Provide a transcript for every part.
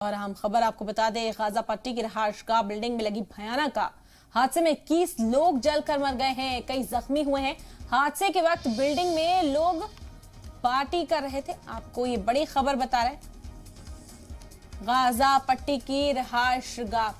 और हम खबर आपको बता दें, गाजा पट्टी की रहायशगाह बिल्डिंग में लगी भयानक आग। हादसे में 21 लोग जलकर मर गए हैं, कई जख्मी हुए हैं। हादसे के वक्त बिल्डिंग में लोग पार्टी कर रहे थे। आपको ये बड़ी खबर बता रहे हैं, गाजा पट्टी की रहायशगाह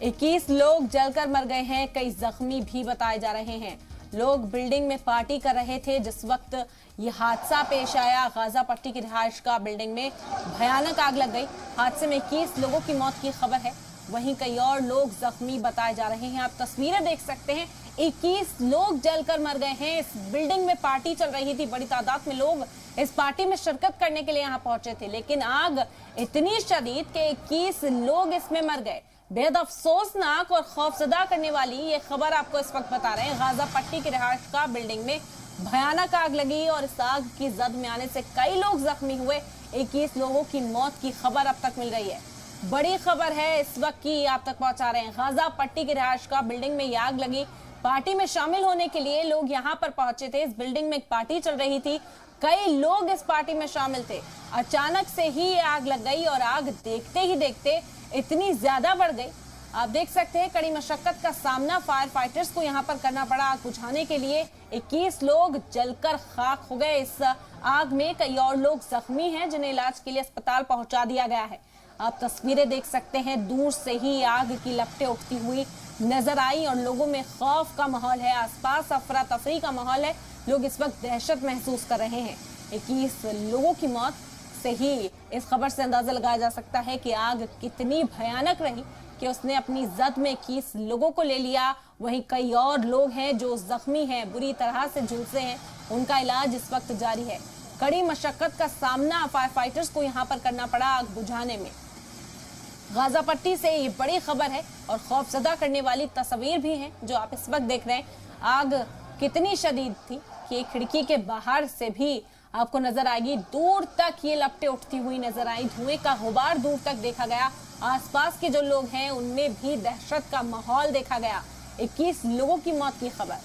21 लोग जलकर मर गए हैं, कई जख्मी भी बताए जा रहे हैं। लोग बिल्डिंग में पार्टी कर रहे थे जिस वक्त यह हादसा पेश आया। गाजा पट्टी की रहायशगाह बिल्डिंग में भयानक आग लग गई। हादसे में 21 लोगों की मौत की खबर है, वहीं कई और लोग जख्मी बताए जा रहे हैं। आप तस्वीरें देख सकते हैं, 21 लोग जलकर मर गए हैं। इस बिल्डिंग में पार्टी चल रही थी, बड़ी तादाद में लोग इस पार्टी में शिरकत करने के लिए यहाँ पहुंचे थे, लेकिन आग इतनी शदीद कि 21 लोग इसमें मर गए। बेहद अफसोसनाक और खौफजदा करने वाली ये खबर आपको इस वक्त बता रहे हैं। गाजा पट्टी की रहायशगाह बिल्डिंग में भयानक आग लगी और इस आग की जद में आने से कई लोग जख्मी हुए। 21 लोगों की मौत की खबर अब तक मिल रही है। बड़ी खबर है इस वक्त की आप तक पहुंचा रहे हैं। गाजा पट्टी की रहायशगाह बिल्डिंग में यह आग लगी। पार्टी में शामिल होने के लिए लोग यहाँ पर पहुंचे थे। इस बिल्डिंग में एक पार्टी चल रही थी, कई लोग इस पार्टी में शामिल थे। अचानक से ही ये आग लग गई और आग देखते ही देखते इतनी ज्यादा बढ़ गई। आप देख सकते हैं, कड़ी मशक्कत का सामना फायर फाइटर्स को यहाँ पर करना पड़ा आग बुझाने के लिए। 21 लोग जलकर खाक हो गए इस आग में। कई और लोग जख्मी हैं जिन्हें इलाज के लिए अस्पताल पहुंचा दिया गया है। आप तस्वीरें देख सकते हैं, दूर से ही आग की लपटें उठती हुई नजर आई और लोगों में खौफ का माहौल है, आसपास अफरा तफरी का माहौल है। लोग इस वक्त दहशत महसूस कर रहे हैं। 21 लोगों की मौत से ही इस खबर से अंदाजा लगाया जा सकता है कि आग कितनी भयानक रही कि उसने अपनी जद में 21 लोगों को ले लिया। वहीं कई और लोग हैं जो जख्मी हैं, बुरी तरह से झुलसे हैं, उनका इलाज इस वक्त जारी है। कड़ी मशक्कत का सामना फायर फाइटर्स को यहाँ पर करना पड़ा आग बुझाने में। गाजा पट्टी से ये बड़ी खबर है और खौफजदा करने वाली तस्वीर भी है जो आप इस वक्त देख रहे हैं। आग कितनी शदीद थी कि खिड़की के बाहर से भी आपको नजर आएगी, दूर तक ये लपटें उठती हुई नजर आई। धुएं का गुबार दूर तक देखा गया। आसपास के जो लोग हैं उनमें भी दहशत का माहौल देखा गया। 21 लोगों की मौत की खबर।